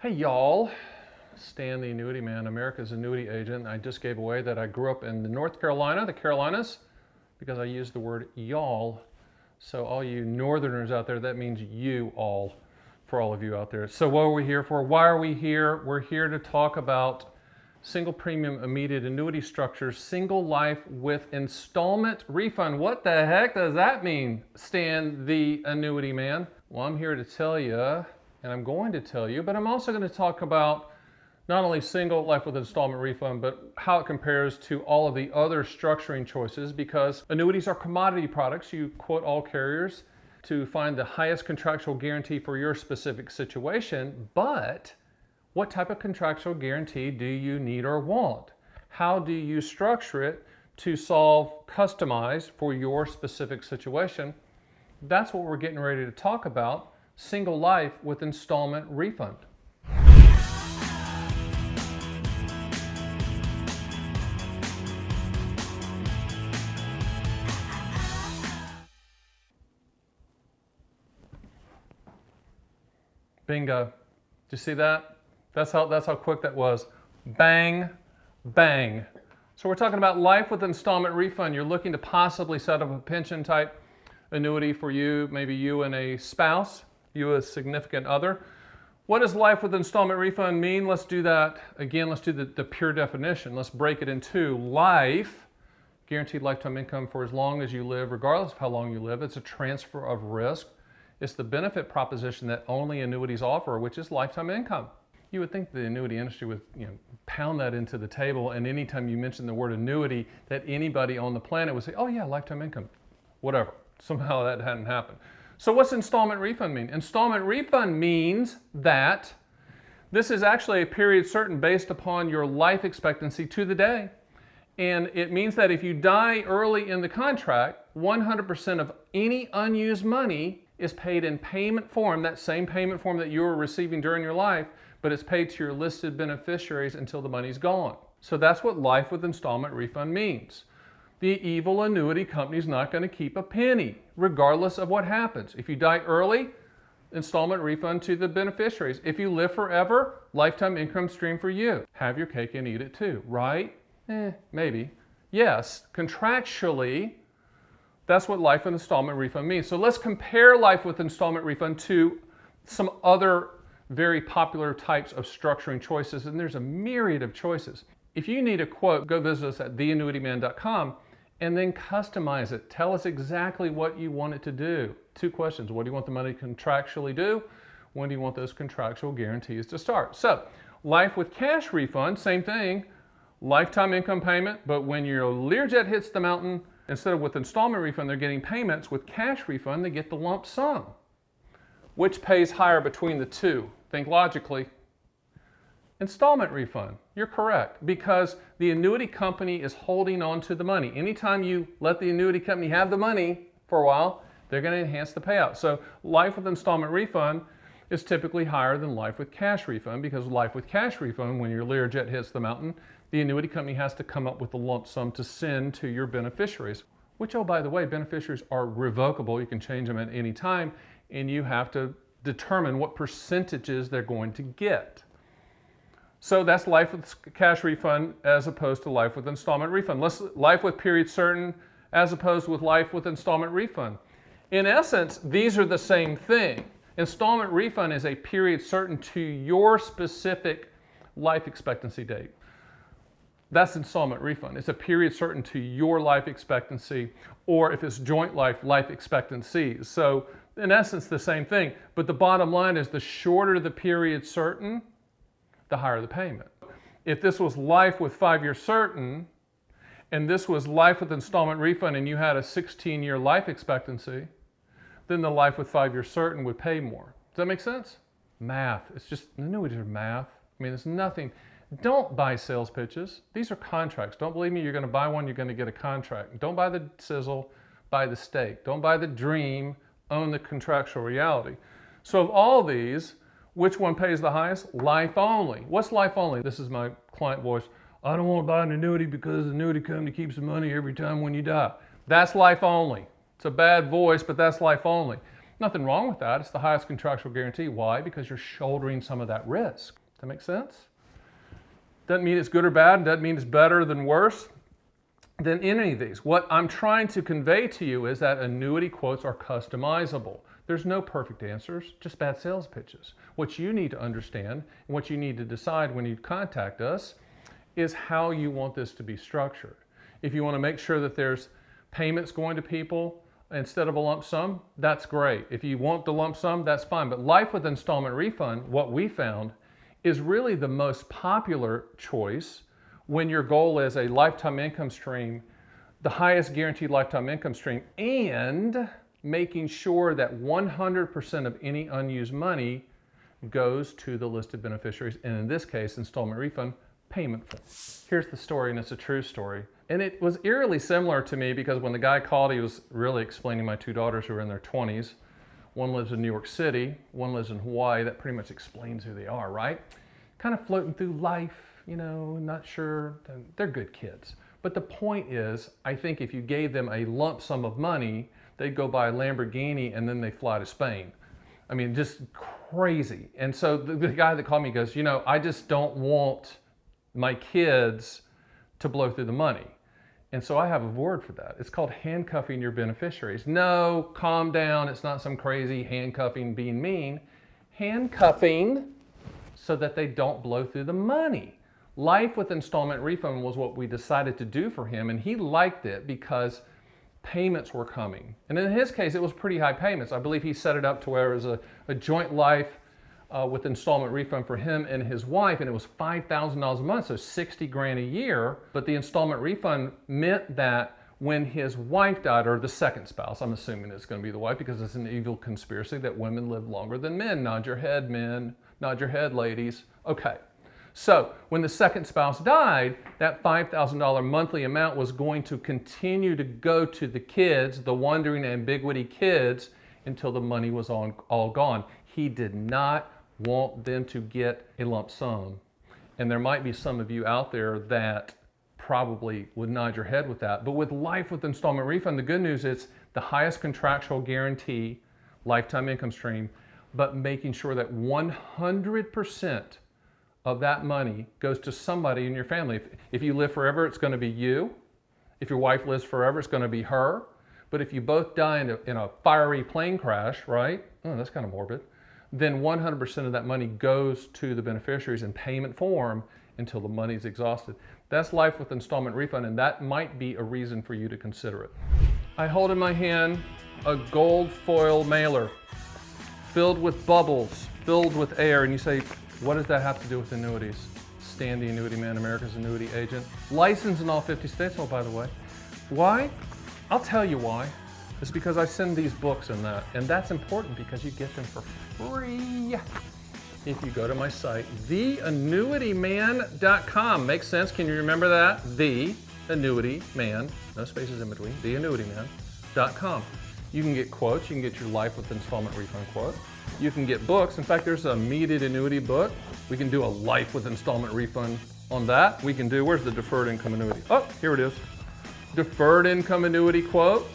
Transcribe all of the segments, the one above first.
Hey y'all, Stan the Annuity Man, America's annuity agent. I just gave away that I grew up in North Carolina, the Carolinas, because I used the word y'all. So all you northerners out there, that means you all, for all of you out there. So what are we here for? Why are we here? We're here to talk about single premium immediate annuity structures, single life with installment refund. What the heck does that mean, Stan the Annuity Man? Well, I'm here to tell you, and I'm going to tell you, but I'm also going to talk about not only single life with installment refund, but how it compares to all of the other structuring choices, because annuities are commodity products. You quote all carriers to find the highest contractual guarantee for your specific situation, but what type of contractual guarantee do you need or want? How do you structure it to solve, customize for your specific situation? That's what we're getting ready to talk about. Single life with installment refund. Bingo. Did you see that? That's how quick that was. Bang, bang. So we're talking about life with installment refund. You're looking to possibly set up a pension type annuity for you, maybe you and a spouse, you a significant other. What does life with installment refund mean? Let's do that again. Let's do the pure definition. Let's break it in two. Life, guaranteed lifetime income for as long as you live, regardless of how long you live. It's a transfer of risk. It's the benefit proposition that only annuities offer, which is lifetime income. You would think the annuity industry would pound that into the table, and anytime you mention the word annuity, that anybody on the planet would say, oh yeah, lifetime income, whatever. Somehow that hadn't happened. So what's installment refund mean? Installment refund means that this is actually a period certain based upon your life expectancy to the day. And it means that if you die early in the contract, 100% of any unused money is paid in payment form, that same payment form that you were receiving during your life, but it's paid to your listed beneficiaries until the money's gone. So that's what life with installment refund means. The evil annuity company is not going to keep a penny, regardless of what happens. If you die early, installment refund to the beneficiaries. If you live forever, lifetime income stream for you. Have your cake and eat it too, right? Maybe. Yes, contractually, that's what life with installment refund means. So let's compare life with installment refund to some other very popular types of structuring choices, and there's a myriad of choices. If you need a quote, go visit us at theannuityman.com and then customize it. Tell us exactly what you want it to do. Two questions. What do you want the money to contractually do? When do you want those contractual guarantees to start? So, life with cash refund, same thing. Lifetime income payment, but when your Learjet hits the mountain, instead of with installment refund, they're getting payments. With cash refund, they get the lump sum. Which pays higher between the two? Think logically. Installment refund, you're correct, because the annuity company is holding on to the money. Anytime you let the annuity company have the money for a while, they're going to enhance the payout. So life with installment refund is typically higher than life with cash refund, because life with cash refund, when your Learjet hits the mountain, the annuity company has to come up with a lump sum to send to your beneficiaries, which, oh, by the way, beneficiaries are revocable. You can change them at any time, and you have to determine what percentages they're going to get. So that's life with cash refund as opposed to life with installment refund. Life with period certain as opposed with life with installment refund. In essence, these are the same thing. Installment refund is a period certain to your specific life expectancy date. That's installment refund. It's a period certain to your life expectancy, or if it's joint life expectancy. So in essence, the same thing. But the bottom line is the shorter the period certain, the higher the payment. If this was life with 5-year certain, and this was life with installment refund, and you had a 16-year life expectancy, then the life with 5-year certain would pay more. Does that make sense? Math. It's just, annuities are math. I mean, it's nothing. Don't buy sales pitches. These are contracts. Don't believe me, you're going to buy one, you're going to get a contract. Don't buy the sizzle, buy the steak. Don't buy the dream, own the contractual reality. So of all these, which one pays the highest? Life only. What's life only? This is my client voice. I don't want to buy an annuity because the annuity company keeps the money every time when you die. That's life only. It's a bad voice, but that's life only. Nothing wrong with that. It's the highest contractual guarantee. Why? Because you're shouldering some of that risk. Does that make sense? Doesn't mean it's good or bad. Doesn't mean it's better than worse than any of these. What I'm trying to convey to you is that annuity quotes are customizable. There's no perfect answers, just bad sales pitches. What you need to understand and what you need to decide when you contact us is how you want this to be structured. If you want to make sure that there's payments going to people instead of a lump sum, that's great. If you want the lump sum, that's fine. But life with installment refund, what we found, is really the most popular choice when your goal is a lifetime income stream, the highest guaranteed lifetime income stream, and making sure that 100% of any unused money goes to the listed beneficiaries, and in this case, installment refund payment form. Here's the story, and it's a true story. And it was eerily similar to me because when the guy called, he was really explaining my two daughters who are in their 20s. One lives in New York City, one lives in Hawaii. That pretty much explains who they are, right? Kind of floating through life, you know, not sure. They're good kids. But the point is, I think if you gave them a lump sum of money, they'd go buy a Lamborghini and then they fly to Spain. I mean, just crazy. And so the guy that called me goes, you know, I just don't want my kids to blow through the money. And so I have a word for that. It's called handcuffing your beneficiaries. No, calm down. It's not some crazy handcuffing being mean. Handcuffing so that they don't blow through the money. Life with installment refund was what we decided to do for him, and he liked it because payments were coming. And in his case, it was pretty high payments. I believe he set it up to where it was a joint life with installment refund for him and his wife, and it was $5,000 a month, so 60 grand a year. But the installment refund meant that when his wife died, or the second spouse, I'm assuming it's going to be the wife because it's an evil conspiracy that women live longer than men. Nod your head, men. Nod your head, ladies. Okay. So when the second spouse died, that $5,000 monthly amount was going to continue to go to the kids, the wondering ambiguity kids, until the money was all gone. He did not want them to get a lump sum. And there might be some of you out there that probably would nod your head with that. But with life with installment refund, the good news is the highest contractual guarantee, lifetime income stream, but making sure that 100% of that money goes to somebody in your family. If you live forever, it's going to be you. If your wife lives forever, it's going to be her. But if you both die in a fiery plane crash, right? Oh, that's kind of morbid. Then 100% of that money goes to the beneficiaries in payment form until the money's exhausted. That's life with installment refund, and that might be a reason for you to consider it. I hold in my hand a gold foil mailer filled with bubbles, filled with air, and you say, what does that have to do with annuities? Stan The Annuity Man, America's annuity agent. Licensed in all 50 states, oh, by the way. Why? I'll tell you why. It's because I send these books and that's important because you get them for free if you go to my site, theannuityman.com. Makes sense? Can you remember that? The Annuity Man, no spaces in between, theannuityman.com. You can get quotes, you can get your life with installment refund quote. You can get books. In fact, there's a meated annuity book. We can do a life with installment refund on that. We can do, where's the deferred income annuity? Oh, here it is. Deferred income annuity quote,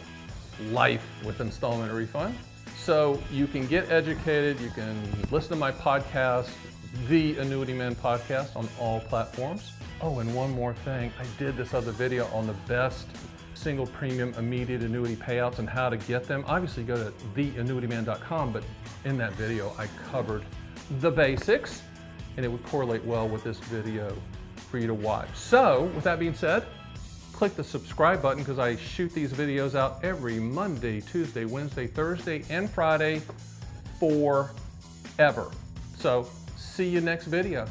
life with installment refund. So you can get educated. You can listen to my podcast, The Annuity Man Podcast, on all platforms. Oh, and one more thing. I did this other video on the best single premium immediate annuity payouts and how to get them. Obviously, go to theannuityman.com, but in that video, I covered the basics, and it would correlate well with this video for you to watch. So, with that being said, click the subscribe button because I shoot these videos out every Monday, Tuesday, Wednesday, Thursday, and Friday forever. So, see you next video.